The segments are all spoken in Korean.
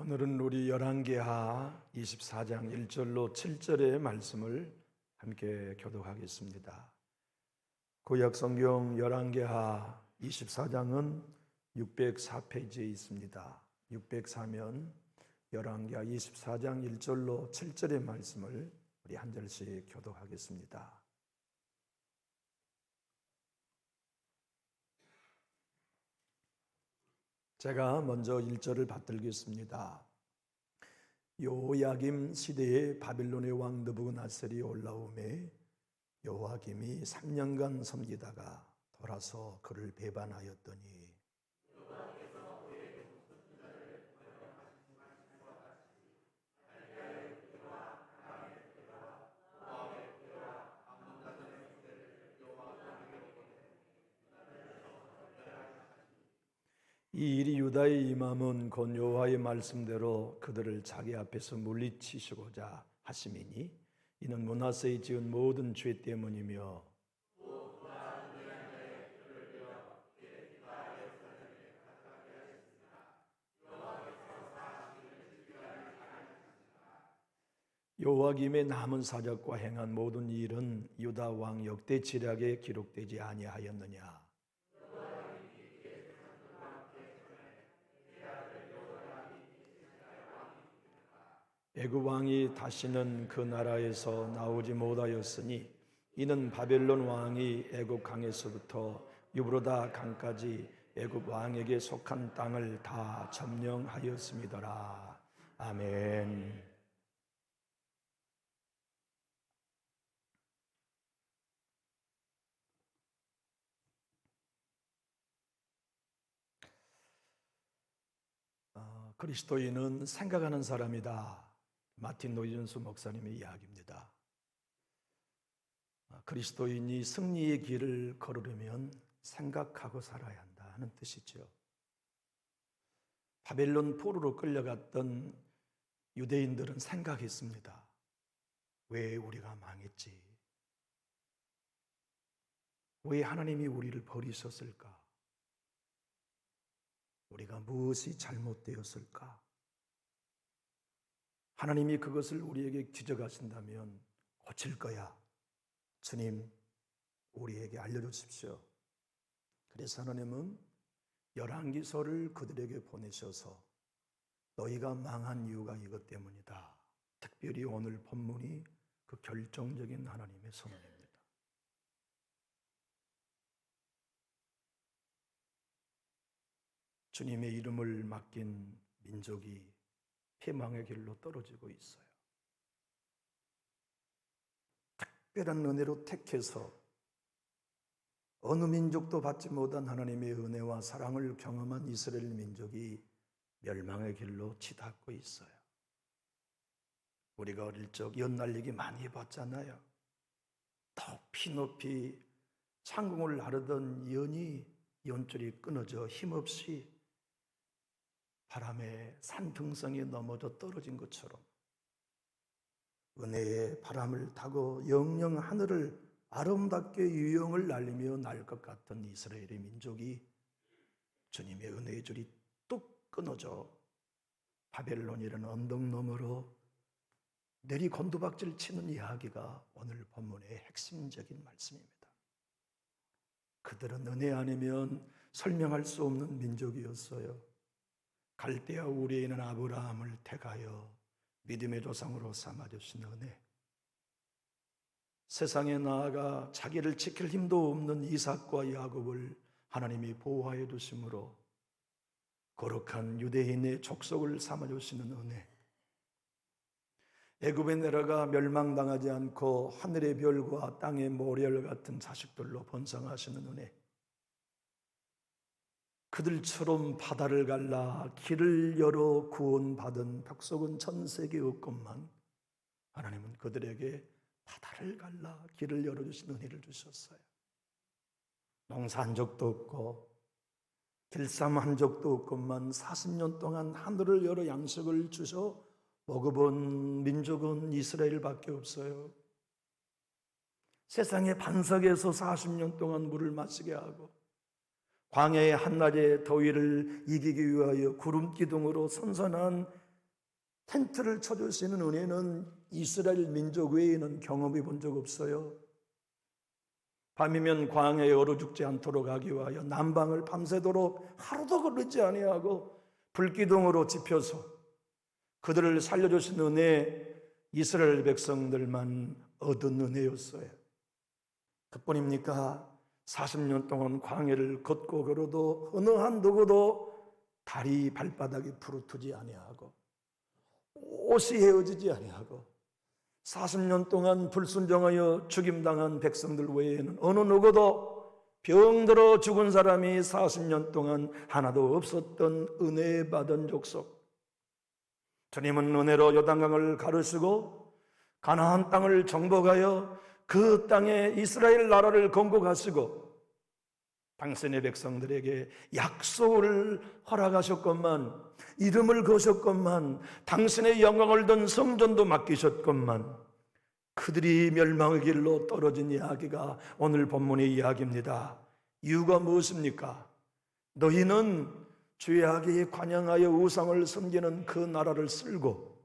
오늘은 우리 열왕기하 24장 1절로 7절의 말씀을 함께 교독하겠습니다. 구약 성경 열왕기하 24장은 604페이지에 있습니다. 604면 열왕기하 24장 1절로 7절의 말씀을 우리 한 절씩 교독하겠습니다. 제가 먼저 1절을 받들겠습니다. 요야김 시대에 바빌론의 왕 느부갓네살이 올라오매 요야김이 3년간 섬기다가 돌아서 그를 배반하였더니 이 일이 유다에 임함은 곧 여호와의 말씀대로 그들을 자기 앞에서 물리치시고자 하심이니 이는 므낫세의 지은 모든 죄 때문이며 요아김의 남은 사적과 행한 모든 일은 유다 왕 역대 지략에 기록되지 아니하였느냐. 애굽 왕이 다시는 그 나라에서 나오지 못하였으니 이는 바벨론 왕이 애굽 강에서부터 유브라데 강까지 애굽 왕에게 속한 땅을 다 점령하였음이더라. 아멘. 그리스도인은 생각하는 사람이다. 마틴 노이전수 목사님의 이야기입니다. 그리스도인이 승리의 길을 걸으려면 생각하고 살아야 한다 하는 뜻이죠. 바벨론 포로로 끌려갔던 유대인들은 생각했습니다. 왜 우리가 망했지? 왜 하나님이 우리를 버리셨을까? 우리가 무엇이 잘못되었을까? 하나님이 그것을 우리에게 지적하신다면 고칠 거야. 주님, 우리에게 알려주십시오. 그래서 하나님은 열왕기서를 그들에게 보내셔서 너희가 망한 이유가 이것 때문이다. 특별히 오늘 본문이 그 결정적인 하나님의 선언입니다. 주님의 이름을 맡긴 민족이 패망의 길로 떨어지고 있어요. 특별한 은혜로 택해서 어느 민족도 받지 못한 하나님의 은혜와 사랑을 경험한 이스라엘 민족이 멸망의 길로 치닫고 있어요. 우리가 어릴 적 연날리기 많이 해봤잖아요. 높이 높이 창공을 나르던 연이 연줄이 끊어져 힘없이 바람에 산등성에 넘어져 떨어진 것처럼 은혜의 바람을 타고 영영 하늘을 아름답게 유영을 날리며 날 것 같은 이스라엘의 민족이 주님의 은혜의 줄이 뚝 끊어져 바벨론이라는 언덕 너머로 내리곤두박질 치는 이야기가 오늘 본문의 핵심적인 말씀입니다. 그들은 은혜 아니면 설명할 수 없는 민족이었어요. 갈대아 우리에 있는 아브라함을 택하여 믿음의 조상으로 삼아주신 은혜, 세상에 나아가 자기를 지킬 힘도 없는 이삭과 야곱을 하나님이 보호하여 두심으로 거룩한 유대인의 족속을 삼아주시는 은혜, 애굽에 내려가 멸망당하지 않고 하늘의 별과 땅의 모래알 같은 자식들로 번성하시는 은혜, 그들처럼 바다를 갈라 길을 열어 구원받은 벽속은 전 세계 없건만 하나님은 그들에게 바다를 갈라 길을 열어주신 은혜를 주셨어요. 농사한 적도 없고 길쌈한 적도 없건만 40년 동안 하늘을 열어 양식을 주셔 먹어본 민족은 이스라엘밖에 없어요. 세상의 반석에서 40년 동안 물을 마시게 하고 광야의 한낮의 더위를 이기기 위하여 구름 기둥으로 선선한 텐트를 쳐주시는 은혜는 이스라엘 민족 외에는 경험해 본 적 없어요. 밤이면 광야에 얼어 죽지 않도록 하기 위하여 남방을 밤새도록 하루도 거르지 아니하고 불기둥으로 지펴서 그들을 살려주신 은혜, 이스라엘 백성들만 얻은 은혜였어요. 그뿐입니까? 40년 동안 광야를 걷고 걸어도 어느 한 누구도 다리 발바닥이 부르트지 아니하고 옷이 헤어지지 아니하고 40년 동안 불순종하여 죽임당한 백성들 외에는 어느 누구도 병들어 죽은 사람이 40년 동안 하나도 없었던 은혜 받은 족속. 주님은 은혜로 요단강을 가르시고 가나안 땅을 정복하여 그 땅에 이스라엘 나라를 건국하시고 당신의 백성들에게 약속을 허락하셨건만, 이름을 거셨건만, 당신의 영광을 든 성전도 맡기셨건만 그들이 멸망의 길로 떨어진 이야기가 오늘 본문의 이야기입니다. 이유가 무엇입니까? 너희는 죄악에 관영하여 우상을 섬기는 그 나라를 쓸고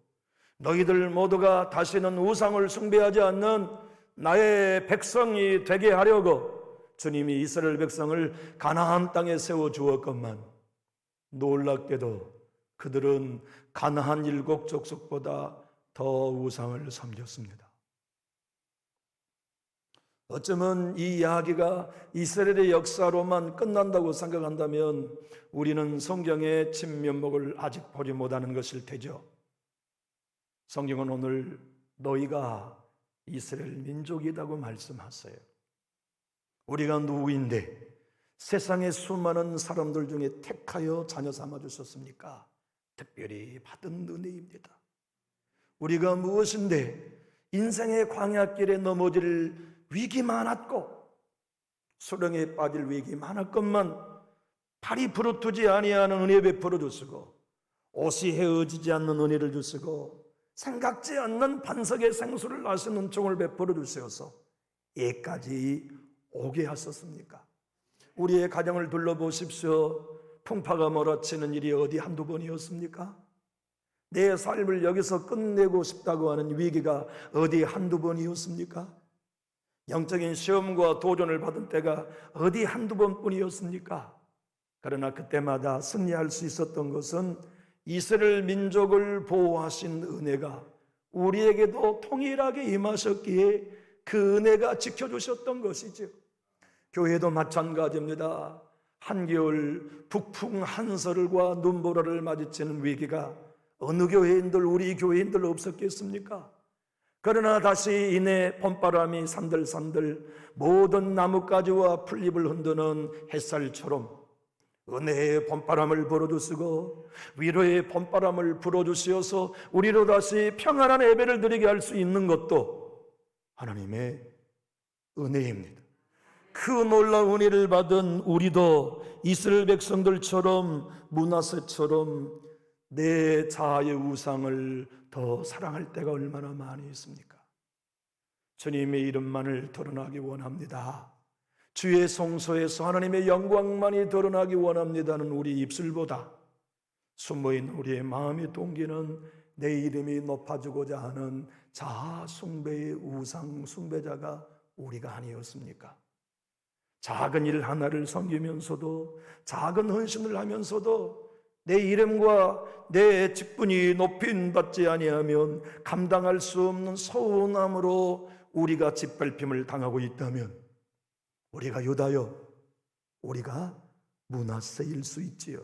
너희들 모두가 다시는 우상을 숭배하지 않는 나의 백성이 되게 하려고 주님이 이스라엘 백성을 가나안 땅에 세워주었건만 놀랍게도 그들은 가나안 7족속보다 더 우상을 섬겼습니다. 어쩌면 이 이야기가 이스라엘의 역사로만 끝난다고 생각한다면 우리는 성경의 진면목을 아직 보지 못하는 것일 테죠. 성경은 오늘 너희가 이스라엘 민족이라고 말씀하세요. 우리가 누구인데 세상의 수많은 사람들 중에 택하여 자녀 삼아 주셨습니까? 특별히 받은 은혜입니다. 우리가 무엇인데 인생의 광야길에 넘어질 위기 많았고 수렁에 빠질 위기 많았건만 팔이 부르트지 아니하는 은혜 베풀어 주시고 옷이 헤어지지 않는 은혜를 주시고 생각지 않는 반석의 생수를 마시는 종을 베풀어 주셔서 예까지 오게 하셨습니까? 우리의 가정을 둘러보십시오. 풍파가 몰아치는 일이 어디 한두 번이었습니까? 내 삶을 여기서 끝내고 싶다고 하는 위기가 어디 한두 번이었습니까? 영적인 시험과 도전을 받은 때가 어디 한두 번뿐이었습니까? 그러나 그때마다 승리할 수 있었던 것은 이스라엘 민족을 보호하신 은혜가 우리에게도 동일하게 임하셨기에 그 은혜가 지켜주셨던 것이죠. 교회도 마찬가지입니다. 한겨울 북풍 한설과 눈보라를 마주치는 위기가 어느 교회인들, 우리 교회인들 없었겠습니까? 그러나 다시 이내 봄바람이 산들산들 모든 나뭇가지와 풀잎을 흔드는 햇살처럼 은혜의 봄바람을 불어주시고 위로의 봄바람을 불어주시어서 우리로 다시 평안한 예배를 드리게 할 수 있는 것도 하나님의 은혜입니다. 그 놀라운 은혜를 받은 우리도 이스라엘 백성들처럼 므낫세처럼 내 자아의 우상을 더 사랑할 때가 얼마나 많이 있습니까? 주님의 이름만을 드러나기 원합니다. 주의 성소에서 하나님의 영광만이 드러나기 원합니다는 우리 입술보다 숨어있는 우리의 마음의 동기는 내 이름이 높아지고자 하는 자아 숭배의 우상 숭배자가 우리가 아니었습니까? 작은 일 하나를 섬기면서도 작은 헌신을 하면서도 내 이름과 내 직분이 높임받지 아니하면 감당할 수 없는 서운함으로 우리가 짓밟힘을 당하고 있다면 우리가 유다요, 우리가 므낫세일 수 있지요.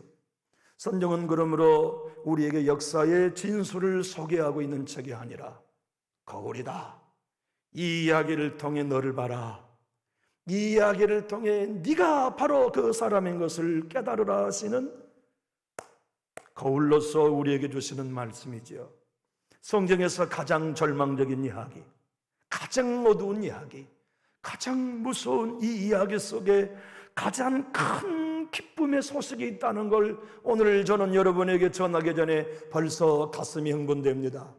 성경은 그러므로 우리에게 역사의 진수를 소개하고 있는 책이 아니라 거울이다. 이 이야기를 통해 너를 봐라. 이 이야기를 통해 네가 바로 그 사람인 것을 깨달으라 하시는 거울로서 우리에게 주시는 말씀이지요. 성경에서 가장 절망적인 이야기, 가장 어두운 이야기, 가장 무서운 이 이야기 속에 가장 큰 기쁨의 소식이 있다는 걸 오늘 저는 여러분에게 전하기 전에 벌써 가슴이 흥분됩니다.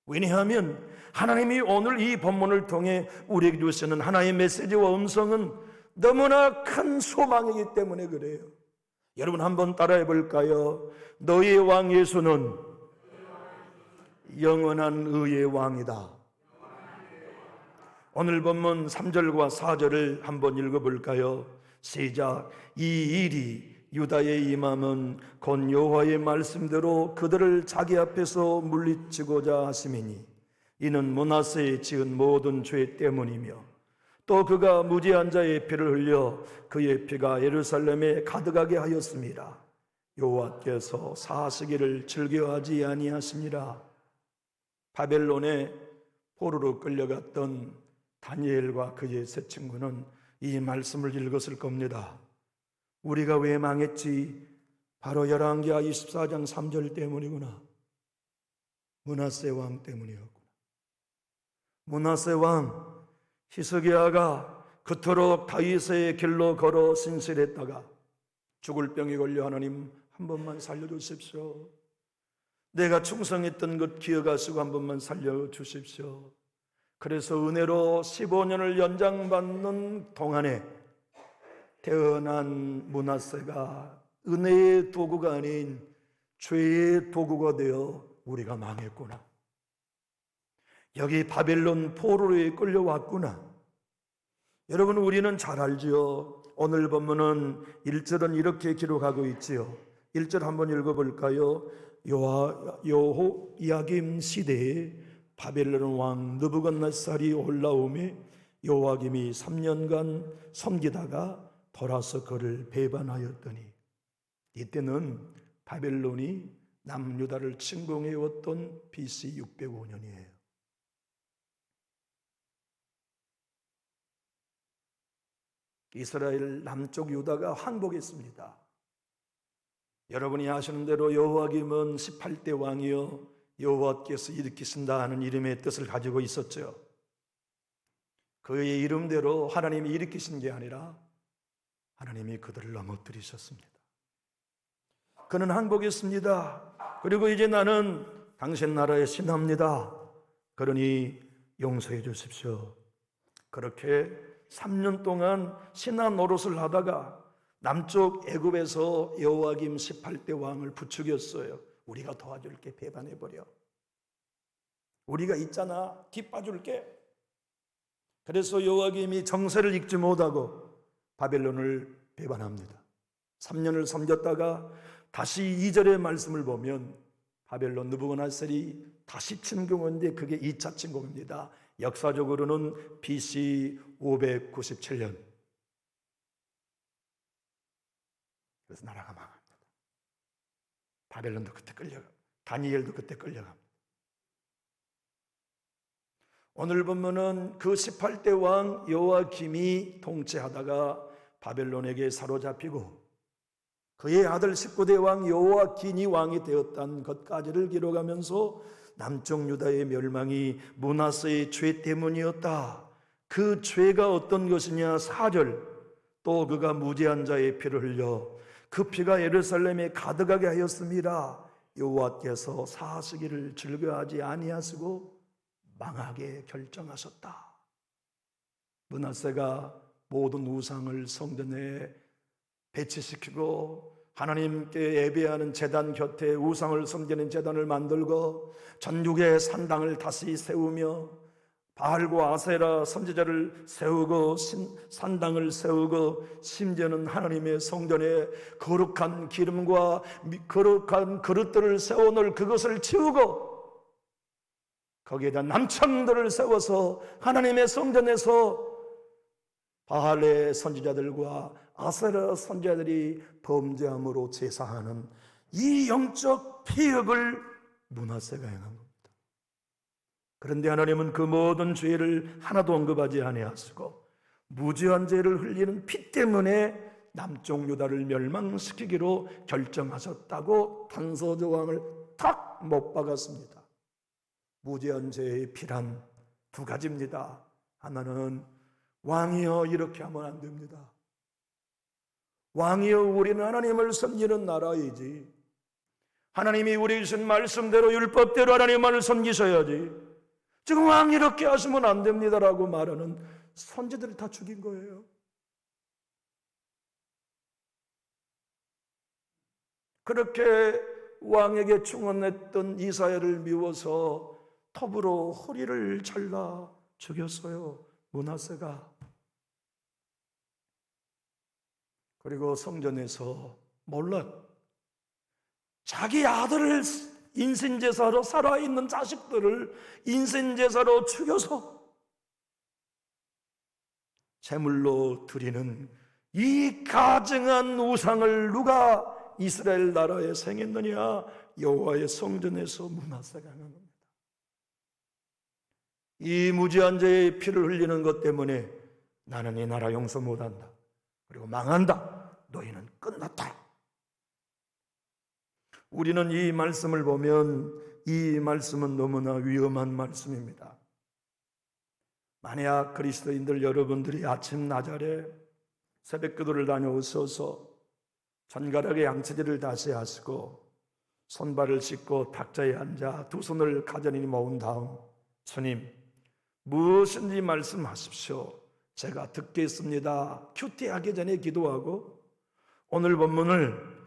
왜냐하면 하나님이 오늘 이 본문을 통해 우리에게 주시는 하나의 메시지와 음성은 너무나 큰 소망이기 때문에 그래요. 여러분 한번 따라해 볼까요? 너희의 왕 예수는 영원한 의의 왕이다. 오늘 본문 3절과 4절을 한번 읽어볼까요? 시작. 이 일이 유다에 임함은 곧 여호와의 말씀대로 그들을 자기 앞에서 물리치고자 하심이니 이는 므낫세에 지은 모든 죄 때문이며 또 그가 무지한 자의 피를 흘려 그의 피가 예루살렘에 가득하게 하였습니다. 여호와께서 사시기를 즐겨하지 아니하심이라. 바벨론에 포로로 끌려갔던 다니엘과 그의 세 친구는 이 말씀을 읽었을 겁니다. 우리가 왜 망했지? 바로 열왕기하 24장 3절 때문이구나. 므낫세 왕 때문이었구나. 므낫세 왕 히스기야가 그토록 다윗의 길로 걸어 신실했다가 죽을 병이 걸려 하나님 한 번만 살려주십시오. 내가 충성했던 것 기억하시고 한 번만 살려주십시오. 그래서 은혜로 15년을 연장받는 동안에 태어난 므낫세가 은혜의 도구가 아닌 죄의 도구가 되어 우리가 망했구나. 여기 바벨론 포로에 끌려왔구나. 여러분, 우리는 잘 알지요. 오늘 본문은 1절은 이렇게 기록하고 있지요. 1절 한번 읽어볼까요? 여호야김 시대에 바벨론 왕 느부갓네살이 올라오매 여호야김이 3년간 섬기다가 돌아서 그를 배반하였더니, 이때는 바벨론이 남유다를 침공해왔던 BC 605년이에요. 이스라엘 남쪽 유다가 항복했습니다. 여러분이 아시는 대로 여호야김은 18대 왕이요 여호와께서 일으키신다 하는 이름의 뜻을 가지고 있었죠. 그의 이름대로 하나님이 일으키신 게 아니라 하나님이 그들을 넘어뜨리셨습니다. 그는 항복했습니다. 그리고 이제 나는 당신 나라에 신합니다. 그러니 용서해 주십시오. 그렇게 3년 동안 신하 노릇을 하다가 남쪽 애굽에서 여호야김 18대 왕을 부추겼어요. 우리가 도와줄게, 배반해버려. 우리가 있잖아, 뒷봐줄게. 그래서 여호야김이 정세를 읽지 못하고 바벨론을 배반합니다. 3년을 섬겼다가 다시 2절의 말씀을 보면 바벨론 느부갓네살이 다시 침공했는데 그게 2차 침공입니다. 역사적으로는 BC 597년. 그래서 나라가 망합니다. 바벨론도 그때 끌려가, 다니엘도 그때 끌려갑니다. 오늘 본문은 그 18대 왕 여호야김이 통치하다가 바벨론에게 사로잡히고 그의 아들 19대 왕 여호야긴이 왕이 되었다는 것까지를 기록하면서 남쪽 유다의 멸망이 므낫세의 죄 때문이었다. 그 죄가 어떤 것이냐? 4절. 또 그가 무지한 자의 피를 흘려 그 피가 예루살렘에 가득하게 하였습니다. 여호와께서 사시기를 즐거워하지 아니하시고 망하게 결정하셨다. 므낫세가 모든 우상을 성전에 배치시키고 하나님께 예배하는 제단 곁에 우상을 섬기는 제단을 만들고 전국의 산당을 다시 세우며 바알과 아세라 선지자를 세우고 산당을 세우고 심지어는 하나님의 성전에 거룩한 기름과 거룩한 그릇들을 세워놓을 그것을 치우고 거기에다 남창들을 세워서 하나님의 성전에서 바알의 선지자들과 아세라 선지자들이 범죄함으로 제사하는 이 영적 폐역을 므낫세가 행한 겁니다. 그런데 하나님은 그 모든 죄를 하나도 언급하지 아니하시고 무지한 죄를 흘리는 피 때문에 남쪽 유다를 멸망시키기로 결정하셨다고 단서 조항을 탁 못 박았습니다. 무지한 죄의 피란 두 가지입니다. 하나는 왕이여 이렇게 하면 안 됩니다. 왕이여 우리는 하나님을 섬기는 나라이지, 하나님이 우리 주신 말씀대로 율법대로 하나님만을 섬기셔야지, 지금 왕 이렇게 하시면 안 됩니다라고 말하는 선지들을 다 죽인 거예요. 그렇게 왕에게 충원했던 이사야를 미워서 톱으로 허리를 잘라 죽였어요, 므낫세가. 그리고 성전에서 몰락, 자기 아들을 인신제사로 살아있는 자식들을 인신제사로 죽여서 제물로 드리는 이 가증한 우상을 누가 이스라엘 나라에 생했느냐? 여호와의 성전에서 므낫세가 한 겁니다. 이 무지한 자의 피를 흘리는 것 때문에 나는 이 나라 용서 못한다, 그리고 망한다, 너희는 끝났다. 우리는 이 말씀을 보면 이 말씀은 너무나 위험한 말씀입니다. 만약 그리스도인들 여러분들이 아침 나절에 새벽 기도를 다녀오셔서 전가락에 양치질을 다시 하시고 손발을 씻고 탁자에 앉아 두 손을 가전히 모은 다음, 주님 무엇인지 말씀하십시오, 제가 듣겠습니다, 큐티하기 전에 기도하고 오늘 본문을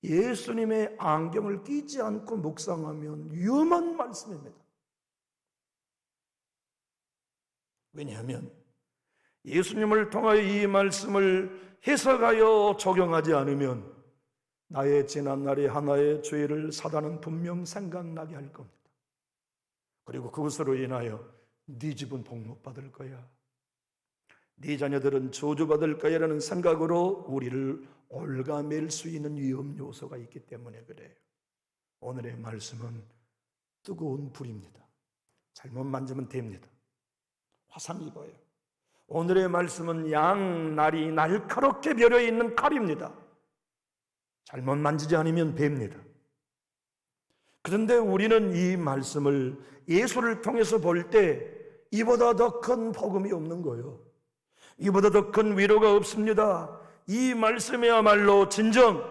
예수님의 안경을 끼지 않고 묵상하면 위험한 말씀입니다. 왜냐하면 예수님을 통하여 이 말씀을 해석하여 적용하지 않으면 나의 지난날의 하나의 죄를 사단은 분명 생각나게 할 겁니다. 그리고 그것으로 인하여 네 집은 복 못 받을 거야, 네 자녀들은 저주받을 거야라는 생각으로 우리를 올가맬 수 있는 위험 요소가 있기 때문에 그래요. 오늘의 말씀은 뜨거운 불입니다. 잘못 만지면 됩니다. 화상 입어요. 오늘의 말씀은 양날이 날카롭게 벼려 있는 칼입니다. 잘못 만지지 않으면 뱀니다. 그런데 우리는 이 말씀을 예수를 통해서 볼 때 이보다 더 큰 복음이 없는 거예요. 이보다 더 큰 위로가 없습니다. 이 말씀이야말로 진정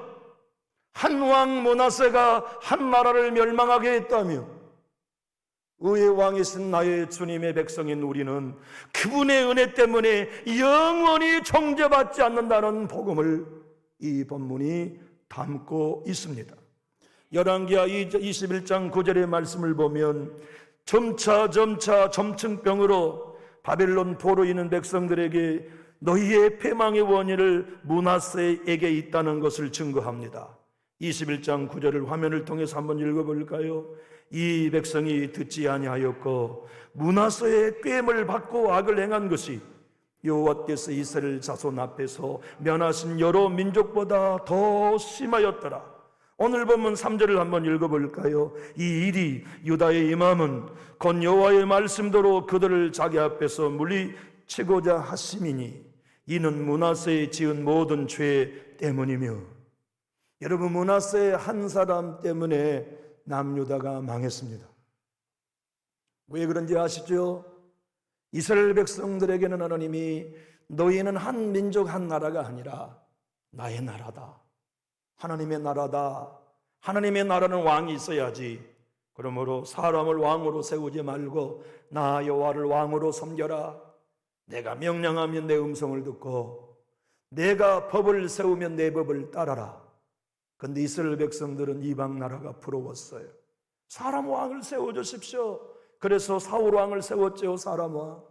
한 왕 므낫세가 한 나라를 멸망하게 했다면 의의 왕이신 나의 주님의 백성인 우리는 그분의 은혜 때문에 영원히 정죄받지 않는다는 복음을 이 본문이 담고 있습니다. 열왕기하 21장 9절의 말씀을 보면 점차 점층병으로 바벨론 포로 있는 백성들에게 너희의 패망의 원인을 므낫세에게 있다는 것을 증거합니다. 21장 9절을 화면을 통해서 한번 읽어볼까요? 이 백성이 듣지 아니하였고 므낫세의 꾀임을 받고 악을 행한 것이 여호와께서 이스라엘 자손 앞에서 면하신 여러 민족보다 더 심하였더라. 오늘 본문 3절을 한번 읽어볼까요? 이 일이 유다의 임함은 곧 여호와의 말씀대로 그들을 자기 앞에서 물리치고자 하심이니 이는 므낫세의 지은 모든 죄 때문이며. 여러분, 므낫세 한 사람 때문에 남유다가 망했습니다. 왜 그런지 아시죠? 이스라엘 백성들에게는 하나님이 너희는 한 민족 한 나라가 아니라 나의 나라다, 하나님의 나라다, 하나님의 나라는 왕이 있어야지, 그러므로 사람을 왕으로 세우지 말고 나 여호와를 왕으로 섬겨라. 내가 명령하면 내 음성을 듣고 내가 법을 세우면 내 법을 따라라. 그런데 이스라엘 백성들은 이방 나라가 부러웠어요. 사람 왕을 세워주십시오. 그래서 사울 왕을 세웠죠. 사람 왕.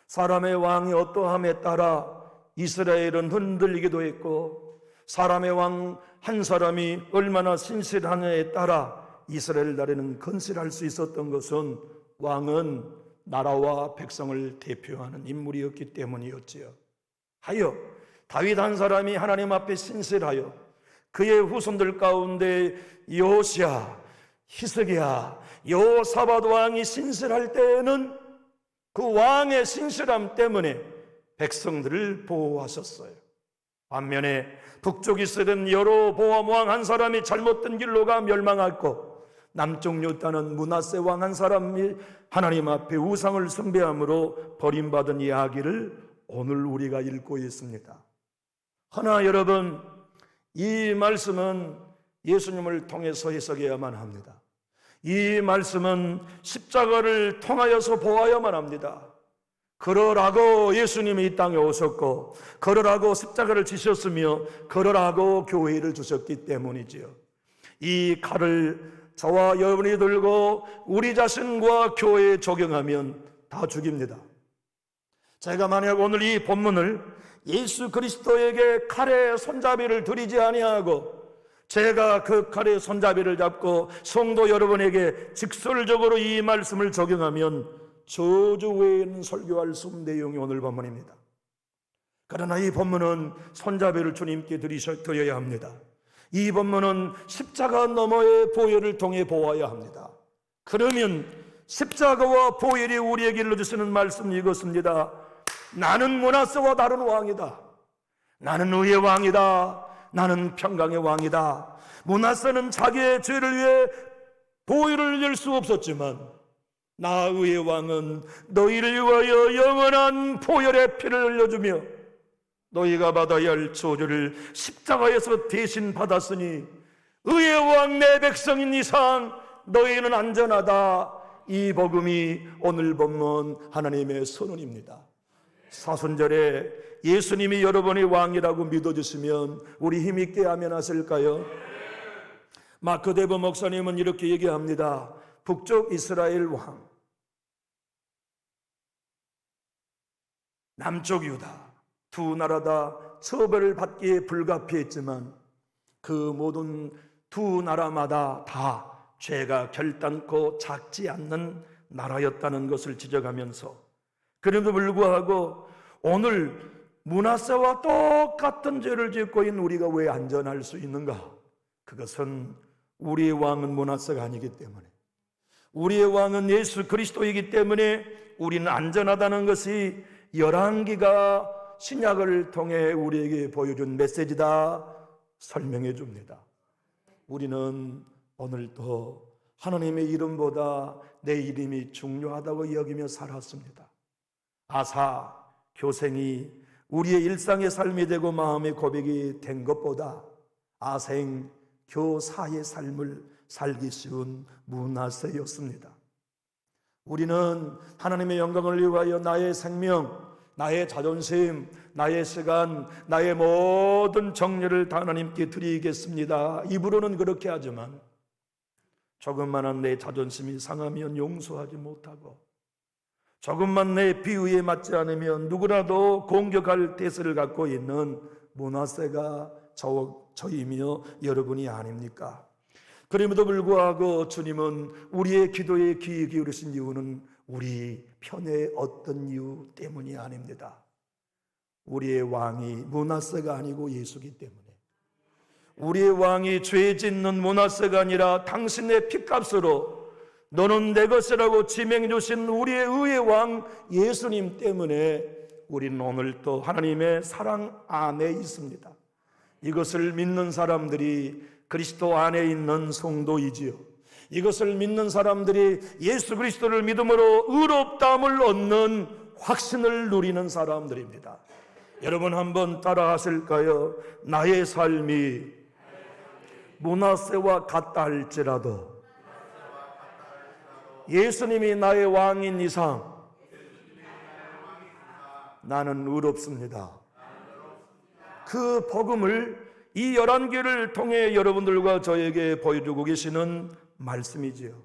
사람의 왕이 어떠함에 따라 이스라엘은 흔들리기도 했고 사람의 왕 한 사람이 얼마나 신실하냐에 따라 이스라엘 나라는 건실할 수 있었던 것은 왕은 나라와 백성을 대표하는 인물이었기 때문이었지요. 하여 다윗 한 사람이 하나님 앞에 신실하여 그의 후손들 가운데 요시야, 히스기야, 여호사밧 왕이 신실할 때에는 그 왕의 신실함 때문에 백성들을 보호하셨어요. 반면에 북쪽 이스라엘 여로보암 왕 한 사람이 잘못된 길로 가 멸망했고 남쪽 유다는 므낫세 왕 한 사람이 하나님 앞에 우상을 숭배함으로 버림받은 이야기를 오늘 우리가 읽고 있습니다. 허나 여러분, 이 말씀은 예수님을 통해서 해석해야만 합니다. 이 말씀은 십자가를 통하여서 보아야만 합니다. 그러라고 예수님이 이 땅에 오셨고 그러라고 십자가를 지셨으며 그러라고 교회를 주셨기 때문이지요. 이 칼을 저와 여러분이 들고 우리 자신과 교회에 적용하면 다 죽입니다. 제가 만약 오늘 이 본문을 예수 그리스도에게 칼의 손잡이를 드리지 아니하고 제가 그 칼의 손잡이를 잡고 성도 여러분에게 직설적으로 이 말씀을 적용하면 저주 외에는 설교할 수 없는 내용이 오늘 본문입니다. 그러나 이 본문은 손잡이를 주님께 드려야 합니다. 이 본문은 십자가 너머의 보혈을 통해 보아야 합니다. 그러면 십자가와 보혈이 우리에게 일러주시는 말씀이 이것입니다. 나는 므낫세와 다른 왕이다. 나는 의의 왕이다. 나는 평강의 왕이다. 므낫세는 자기의 죄를 위해 보혈을 흘릴 수 없었지만 나 의의 왕은 너희를 위하여 영원한 보혈의 피를 흘려주며 너희가 받아야 할 저주를 십자가에서 대신 받았으니 의의 왕 내 백성인 이상 너희는 안전하다. 이 복음이 오늘 본문 하나님의 선언입니다. 사순절에 예수님이 여러분의 왕이라고 믿어주시면 우리 힘있게 아멘 하실까요? 마크 데버 목사님은 이렇게 얘기합니다. 북쪽 이스라엘 왕, 남쪽 유다 두 나라 다 처벌을 받기에 불가피했지만 그 모든 두 나라마다 다 죄가 결단코 작지 않는 나라였다는 것을 지적하면서 그럼에도 불구하고 오늘 므낫세와 똑같은 죄를 짓고 있는 우리가 왜 안전할 수 있는가? 그것은 우리의 왕은 므낫세가 아니기 때문에, 우리의 왕은 예수 그리스도이기 때문에 우리는 안전하다는 것이 열왕기가 신약을 통해 우리에게 보여준 메시지다 설명해 줍니다. 우리는 오늘도 하나님의 이름보다 내 이름이 중요하다고 여기며 살았습니다. 아사, 교생이 우리의 일상의 삶이 되고 마음의 고백이 된 것보다 아생, 교사의 삶을 살기 쉬운 므낫세였습니다. 우리는 하나님의 영광을 위하여 나의 생명, 나의 자존심, 나의 시간, 나의 모든 정열을 다 하나님께 드리겠습니다. 입으로는 그렇게 하지만 조금만한 내 자존심이 상하면 용서하지 못하고 조금만 내 비위에 맞지 않으면 누구라도 공격할 태세를 갖고 있는 므낫세가 저이며 여러분이 아닙니까? 그럼에도 불구하고 주님은 우리의 기도에 귀 기울이신 이유는 우리 편에 어떤 이유 때문이 아닙니다. 우리의 왕이 므낫세가 아니고 예수기 때문에, 우리의 왕이 죄 짓는 므낫세가 아니라 당신의 핏값으로 너는 내 것이라고 지명해 주신 우리의 의의 왕 예수님 때문에 우리는 오늘도 하나님의 사랑 안에 있습니다. 이것을 믿는 사람들이 그리스도 안에 있는 성도이지요. 이것을 믿는 사람들이 예수 그리스도를 믿음으로 의롭다함을 얻는 확신을 누리는 사람들입니다. 여러분 한번 따라 하실까요? 나의 삶이 므낫세와 같다 할지라도 예수님이 나의 왕인 이상 나는 의롭습니다. 그 복음을 이 열왕기를 통해 여러분들과 저에게 보여주고 계시는 말씀이지요.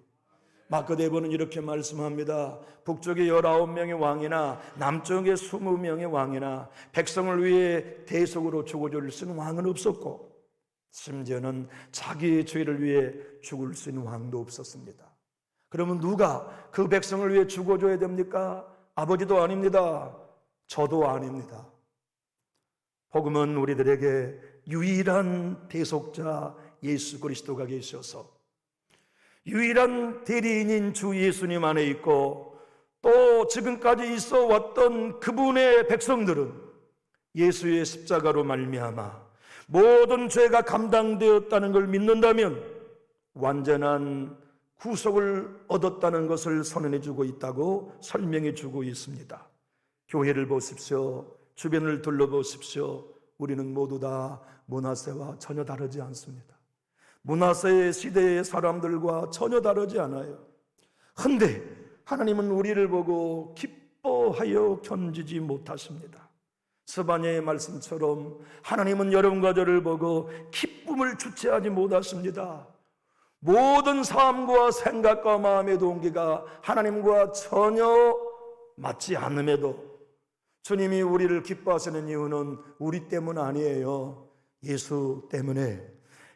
마크데보는 이렇게 말씀합니다. 북쪽에 19명의 왕이나 남쪽에 20명의 왕이나 백성을 위해 대속으로 죽어줄 수 있는 왕은 없었고 심지어는 자기의 죄를 위해 죽을 수 있는 왕도 없었습니다. 그러면 누가 그 백성을 위해 죽어줘야 됩니까? 아버지도 아닙니다. 저도 아닙니다. 복음은 우리들에게 유일한 대속자 예수 그리스도가 계셔서 유일한 대리인인 주 예수님 안에 있고 또 지금까지 있어 왔던 그분의 백성들은 예수의 십자가로 말미암아 모든 죄가 감당되었다는 걸 믿는다면 완전한 구속을 얻었다는 것을 선언해 주고 있다고 설명해 주고 있습니다. 교회를 보십시오. 주변을 둘러보십시오. 우리는 모두 다 므낫세와 전혀 다르지 않습니다. 므낫세의 시대의 사람들과 전혀 다르지 않아요. 근데 하나님은 우리를 보고 기뻐하여 견디지 못하십니다. 스바냐의 말씀처럼 하나님은 여러분과 저를 보고 기쁨을 주체하지 못하십니다. 모든 삶과 생각과 마음의 동기가 하나님과 전혀 맞지 않음에도 주님이 우리를 기뻐하시는 이유는 우리 때문 아니에요. 예수 때문에,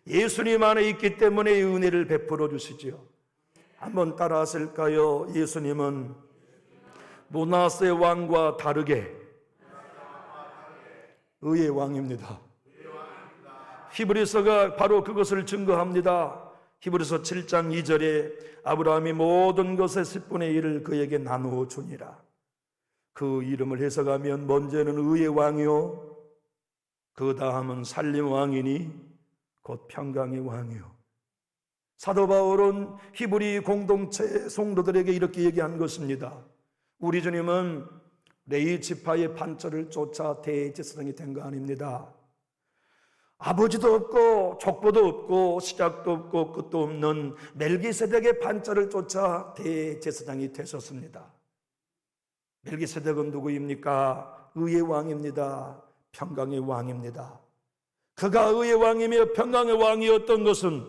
예수님 안에 있기 때문에 이 은혜를 베풀어 주시죠. 한번 따라 하실까요? 예수님은 므낫세 왕과 다르게 의의 왕입니다. 히브리서가 바로 그것을 증거합니다. 히브리서 7장 2절에 아브라함이 모든 것의 10분의 1을 그에게 나누어 주니라. 그 이름을 해석하면 먼저는 의의 왕이요, 그 다음은 살림 왕이니 곧 평강의 왕이요. 사도 바울은 히브리 공동체 성도들에게 이렇게 얘기한 것입니다. 우리 주님은 레위 지파의 반절을 쫓아 대제사장이 된 거 아닙니다. 아버지도 없고 족보도 없고 시작도 없고 끝도 없는 멜기세덱의 반절을 쫓아 대제사장이 되셨습니다. 멜기세덱은 누구입니까? 의의 왕입니다. 평강의 왕입니다. 그가 의의 왕이며 평강의 왕이었던 것은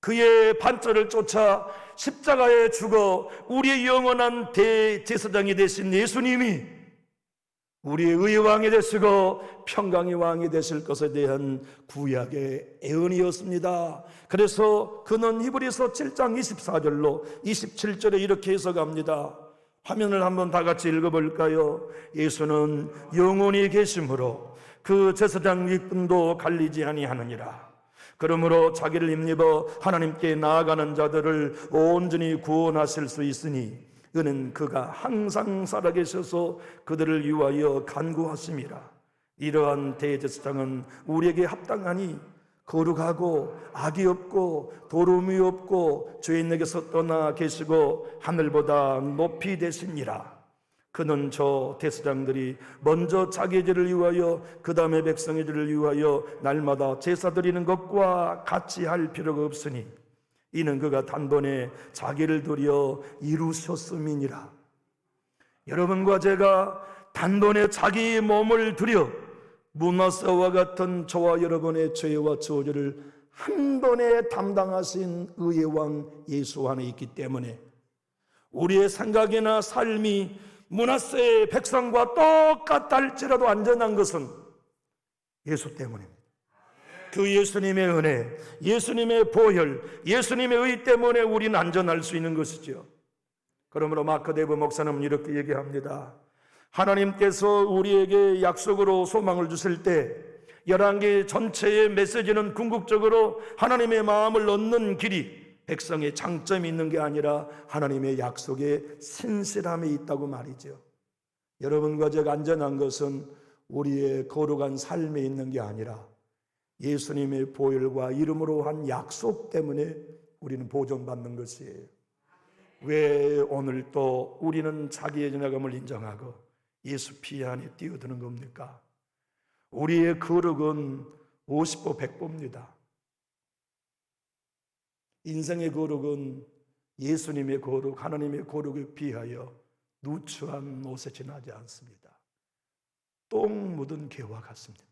그의 반절을 쫓아 십자가에 죽어 우리의 영원한 대제사장이 되신 예수님이 우리의 의의 왕이 되시고 평강의 왕이 되실 것에 대한 구약의 예언이었습니다. 그래서 그는 히브리서 7장 24절로 27절에 이렇게 해석합니다. 화면을 한번 다 같이 읽어볼까요? 예수는 영원히 계심으로 그 제사장 윗분도 갈리지 아니하느니라. 그러므로 자기를 힘입어 하나님께 나아가는 자들을 온전히 구원하실 수 있으니 이는 그가 항상 살아계셔서 그들을 위하여 간구하심이라. 이러한 대제사장은 우리에게 합당하니 거룩하고 악이 없고 도름이 없고 죄인에게서 떠나 계시고 하늘보다 높이 되시니라. 그는 저 대제사장들이 먼저 자기 죄를 위하여 그 다음에 백성의 죄를 위하여 날마다 제사 드리는 것과 같이 할 필요가 없으니 이는 그가 단번에 자기를 드려 이루셨음이니라. 여러분과 제가 단번에 자기 몸을 드려 므낫세와 같은 저와 여러분의 죄와 저주를 한 번에 담당하신 의의 왕 예수 안에 있기 때문에 우리의 생각이나 삶이 므낫세의 백성과 똑같다 할지라도 안전한 것은 예수 때문입니다. 그 예수님의 은혜, 예수님의 보혈, 예수님의 의 때문에 우리는 안전할 수 있는 것이죠. 그러므로 마크 데브 목사는 이렇게 얘기합니다. 하나님께서 우리에게 약속으로 소망을 주실 때 열왕기 전체의 메시지는 궁극적으로 하나님의 마음을 얻는 길이 백성의 장점이 있는 게 아니라 하나님의 약속에 신실함이 있다고 말이죠. 여러분과 제가 안전한 것은 우리의 거룩한 삶에 있는 게 아니라 예수님의 보혈과 이름으로 한 약속 때문에 우리는 보존받는 것이에요. 왜 오늘 또 우리는 자기의 연약함을 인정하고 예수 피 안에 뛰어드는 겁니까? 우리의 거룩은 50보 100보입니다. 인생의 거룩은 예수님의 거룩, 하나님의 거룩에 비하여 누추한 옷에 지나지 않습니다. 똥 묻은 개와 같습니다.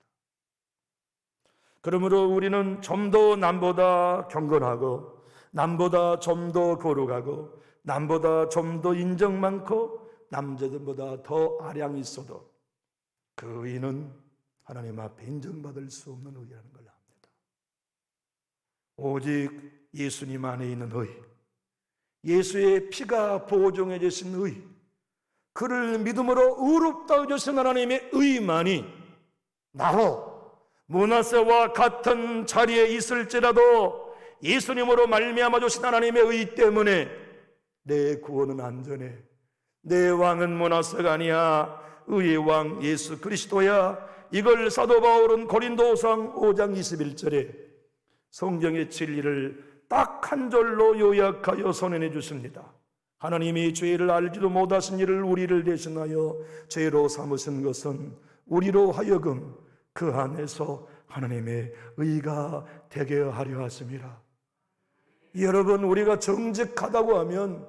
그러므로 우리는 좀 더 남보다 경건하고 남보다 좀 더 거룩하고 남보다 좀 더 인정 많고 남자들보다 더 아량이 있어도 그 의는 하나님 앞에 인정받을 수 없는 의라는 걸 압니다. 오직 예수님 안에 있는 의, 예수의 피가 보증해 주신 의, 그를 믿음으로 의롭다 해주신 하나님의 의만이 나로 므낫세와 같은 자리에 있을지라도 예수님으로 말미암아 주신 하나님의 의 때문에 내 구원은 안전해. 내 왕은 므낫세가 아니야. 의의 왕 예수 그리스도야. 이걸 사도 바울은 고린도후서 5장 21절에 성경의 진리를 딱 한 절로 요약하여 선언해 주십니다. 하나님이 죄를 알지도 못하신 이를 우리를 대신하여 죄로 삼으신 것은 우리로 하여금 그 안에서 하나님의 의가 되게 하려 하심이라. 여러분, 우리가 정직하다고 하면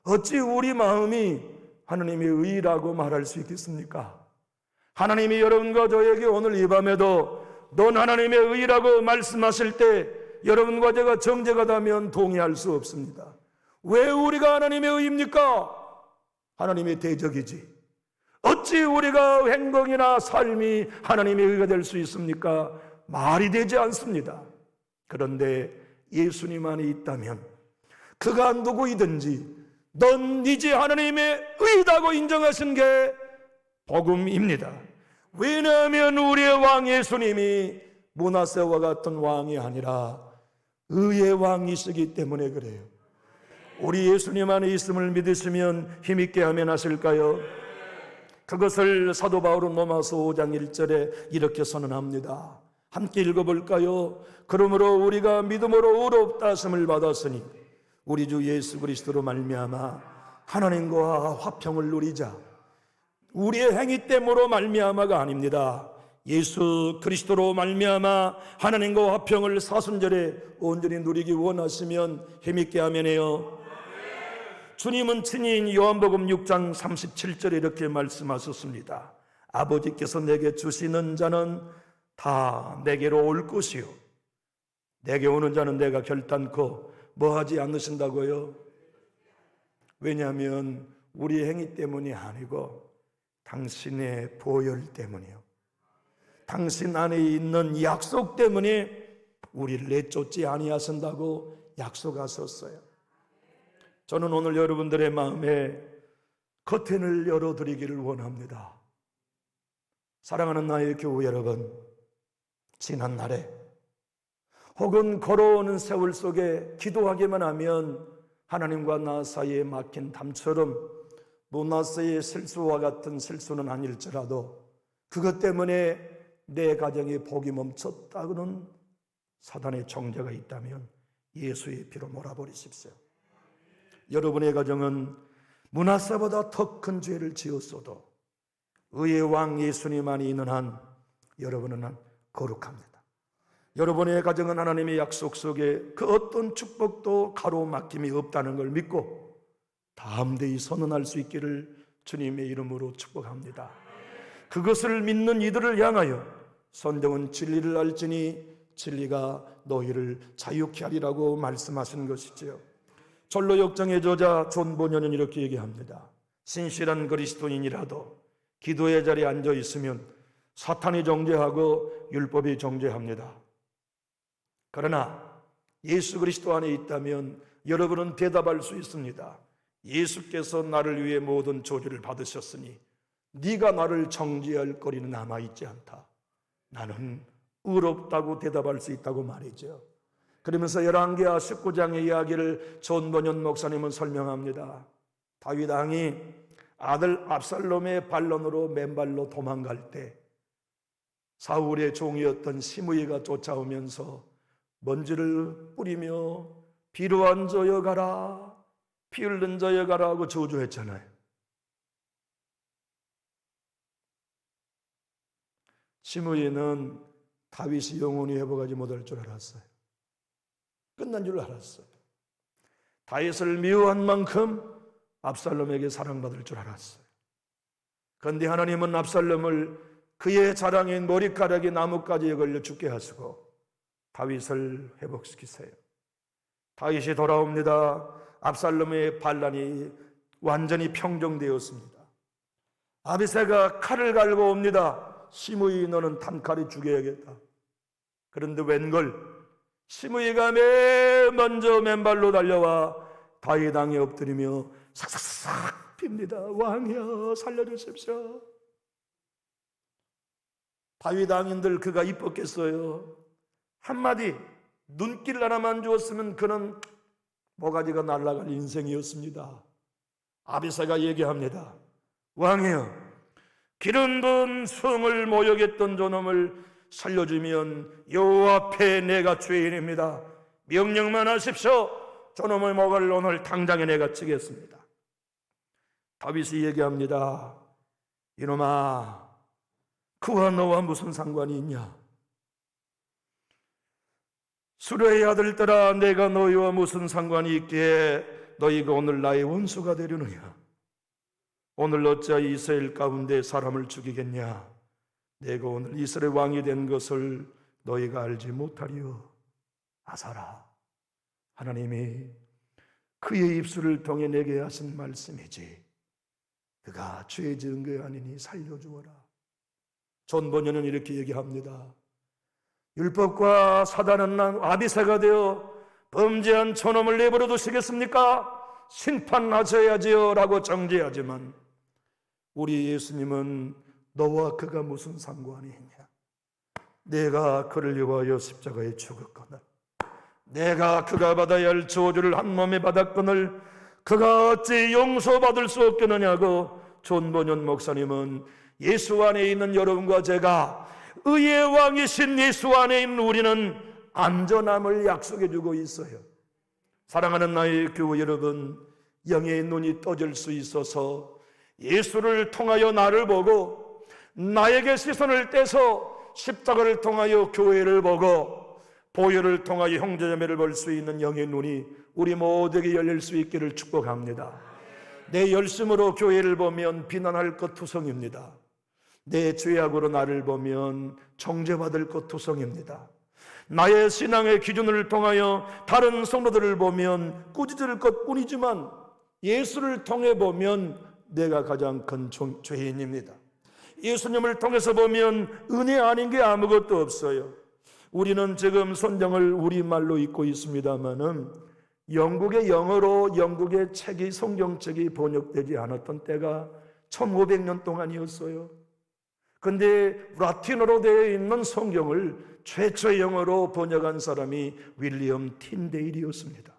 어찌 우리 마음이 하나님의 의라고 말할 수 있겠습니까? 하나님이 여러분과 저에게 오늘 이 밤에도 넌 하나님의 의라고 말씀하실 때 여러분과 제가 정죄가다면 동의할 수 없습니다. 왜 우리가 하나님의 의입니까? 하나님의 대적이지. 어찌 우리가 행동이나 삶이 하나님의 의가 될 수 있습니까? 말이 되지 않습니다. 그런데 예수님 안에 있다면 그가 누구이든지 넌 이제 하나님의 의다고 인정하신 게 복음입니다. 왜냐하면 우리의 왕 예수님이 므낫세와 같은 왕이 아니라 의의 왕이시기 때문에 그래요. 우리 예수님 안에 있음을 믿으시면 힘있게 아멘 하실까요? 그것을 사도 바울은 로마서 5장 1절에 이렇게 선언합니다. 함께 읽어볼까요? 그러므로 우리가 믿음으로 의롭다 하심을 받았으니 우리 주 예수 그리스도로 말미암아 하나님과 화평을 누리자. 우리의 행위 때문으로 말미암아가 아닙니다. 예수 그리스도로 말미암아 하나님과 화평을 사순절에 온전히 누리기 원하시면 힘있게 아멘해요. 주님은 친히 요한복음 6장 37절에 이렇게 말씀하셨습니다. 아버지께서 내게 주시는 자는 다 내게로 올 것이요 내게 오는 자는 내가 결단코 뭐하지 않으신다고요? 왜냐하면 우리의 행위 때문이 아니고 당신의 보혈 때문이요, 당신 안에 있는 약속 때문에 우리를 내쫓지 아니하신다고 약속하셨어요. 저는 오늘 여러분들의 마음에 커튼을 열어드리기를 원합니다. 사랑하는 나의 교우 여러분, 지난 날에 혹은 걸어오는 세월 속에 기도하기만 하면 하나님과 나 사이에 막힌 담처럼 므낫세의 실수와 같은 실수는 아닐지라도 그것 때문에 내 가정의 복이 멈췄다고는 사단의 정죄가 있다면 예수의 피로 몰아버리십시오. 여러분의 가정은 므낫세보다 더 큰 죄를 지었어도 의의 왕 예수님 안에 있는 한 여러분은 거룩합니다. 여러분의 가정은 하나님의 약속 속에 그 어떤 축복도 가로막힘이 없다는 걸 믿고 담대히 선언할 수 있기를 주님의 이름으로 축복합니다. 그것을 믿는 이들을 향하여 선정은 진리를 알지니 진리가 너희를 자유케 하리라고 말씀하신 것이지요. 절로 역정의 저자 존 보년은 이렇게 얘기합니다. 신실한 그리스도인이라도 기도의 자리에 앉아 있으면 사탄이 정죄하고 율법이 정죄합니다. 그러나 예수 그리스도 안에 있다면 여러분은 대답할 수 있습니다. 예수께서 나를 위해 모든 저주를 받으셨으니 네가 나를 정죄할 거리는 남아있지 않다. 나는 의롭다고 대답할 수 있다고 말이죠. 그러면서 열왕기하 19장의 이야기를 존 번연 목사님은 설명합니다. 다윗 왕이 아들 압살롬의 반론으로 맨발로 도망갈 때 사울의 종이었던 시므이가 쫓아오면서 먼지를 뿌리며 비루한 자여 가라, 피 흘린 자여 가라 하고 저주했잖아요. 시므이는 다윗이 영원히 회복하지 못할 줄 알았어요. 끝난 줄 알았어요. 다윗을 미워한 만큼 압살롬에게 사랑받을 줄 알았어요. 그런데 하나님은 압살롬을 그의 자랑인 머리카락이 나뭇가지에 걸려 죽게 하시고 다윗을 회복시키세요. 다윗이 돌아옵니다. 압살롬의 반란이 완전히 평정되었습니다. 아비새가 칼을 갈고 옵니다. 시므이 너는 단칼에 죽여야겠다. 그런데 웬걸 시므이가 맨 먼저 맨발로 달려와 다윗 왕에 엎드리며 삭삭삭 빕니다. 왕이여 살려주십시오. 다윗 왕인들 그가 이뻤겠어요? 한마디 눈길 하나만 주었으면 그는 모가지가 날아갈 인생이었습니다. 아비새가 얘기합니다. 왕이여 기름 부은 성을 모욕했던 저놈을 살려주면 여호와 앞에 내가 죄인입니다. 명령만 하십시오. 저놈의 목을 오늘 당장에 내가 치겠습니다. 다윗이 얘기합니다. 이놈아 그와 너와 무슨 상관이 있냐? 수레의 아들들아 내가 너희와 무슨 상관이 있기에 너희가 오늘 나의 원수가 되려느냐? 오늘 어찌 이스라엘 가운데 사람을 죽이겠냐? 내가 오늘 이스라엘 왕이 된 것을 너희가 알지 못하리요. 아사라, 하나님이 그의 입술을 통해 내게 하신 말씀이지 그가 죄 지은 게 아니니 살려주어라. 존 번연은 이렇게 얘기합니다. 율법과 사단은 아비새가 되어 범죄한 저놈을 내버려 두시겠습니까? 심판하셔야지요 라고 정죄하지만 우리 예수님은 너와 그가 무슨 상관이 있냐? 내가 그를 위하여 십자가에 죽었거늘, 내가 그가 받아야 할 저주를 한 몸에 받았거늘 그가 어찌 용서받을 수 없겠느냐고 존 번연 목사님은 예수 안에 있는 여러분과 제가 의의 왕이신 예수 안에 있는 우리는 안전함을 약속해 주고 있어요. 사랑하는 나의 교우 여러분, 영의 눈이 떠질 수 있어서 예수를 통하여 나를 보고 나에게 시선을 떼서 십자가를 통하여 교회를 보고 보혈을 통하여 형제자매를 볼 수 있는 영의 눈이 우리 모두에게 열릴 수 있기를 축복합니다. 내 열심으로 교회를 보면 비난할 것 투성입니다. 내 죄악으로 나를 보면 정죄받을 것 투성입니다. 나의 신앙의 기준을 통하여 다른 성도들을 보면 꾸짖을 것 뿐이지만 예수를 통해 보면 내가 가장 큰 죄인입니다. 예수님을 통해서 보면 은혜 아닌 게 아무것도 없어요. 우리는 지금 성경을 우리말로 읽고 있습니다마는 영국의 영어로 영국의 책이 성경책이 번역되지 않았던 때가 1500년 동안이었어요. 근데 라틴어로 되어 있는 성경을 최초의 영어로 번역한 사람이 윌리엄 틴데일이었습니다.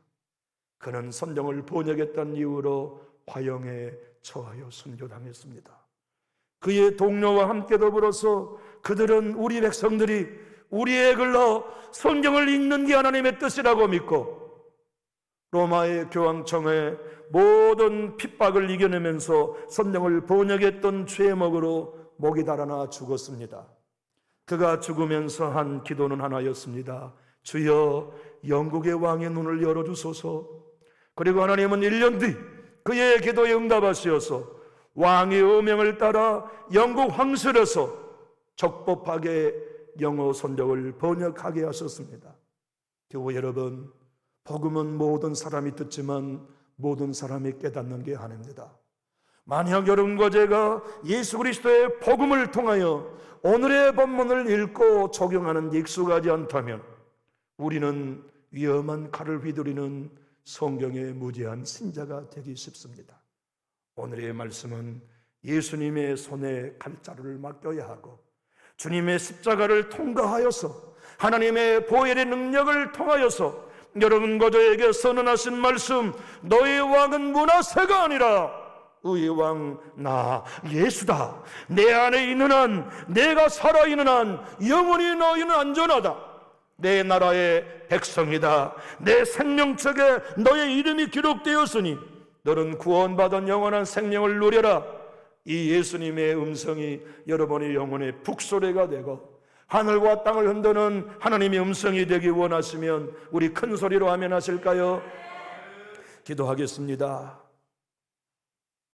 그는 성경을 번역했던 이유로 화형에 처하여 순교당했습니다. 그의 동료와 함께 더불어서 그들은 우리 백성들이 우리의 글로 성경을 읽는 게 하나님의 뜻이라고 믿고 로마의 교황청의 모든 핍박을 이겨내면서 성경을 번역했던 죄목으로 목이 달아나 죽었습니다. 그가 죽으면서 한 기도는 하나였습니다. 주여 영국의 왕의 눈을 열어주소서. 그리고 하나님은 1년 뒤 그의 기도에 응답하시어서 왕의 어명을 따라 영국 황실에서 적법하게 영어 성경을 번역하게 하셨습니다. 교우 여러분, 복음은 모든 사람이 듣지만 모든 사람이 깨닫는 게 아닙니다. 만약 여러분과 제가 예수 그리스도의 복음을 통하여 오늘의 본문을 읽고 적용하는 데 익숙하지 않다면 우리는 위험한 칼을 휘두르는 성경의 무지한 신자가 되기 쉽습니다. 오늘의 말씀은 예수님의 손에 칼자루를 맡겨야 하고 주님의 십자가를 통과하여서 하나님의 보혈의 능력을 통하여서 여러분과 저에게 선언하신 말씀, 너의 왕은 므낫세가 아니라 의의 왕 나 예수다. 내 안에 있는 한, 내가 살아있는 한 영원히 너희는 안전하다. 내 나라의 백성이다. 내 생명책에 너의 이름이 기록되었으니 너는 구원받은 영원한 생명을 누려라. 이 예수님의 음성이 여러분의 영혼의 북소리가 되고 하늘과 땅을 흔드는 하나님의 음성이 되기 원하시면 우리 큰 소리로 아멘 하실까요? 기도하겠습니다.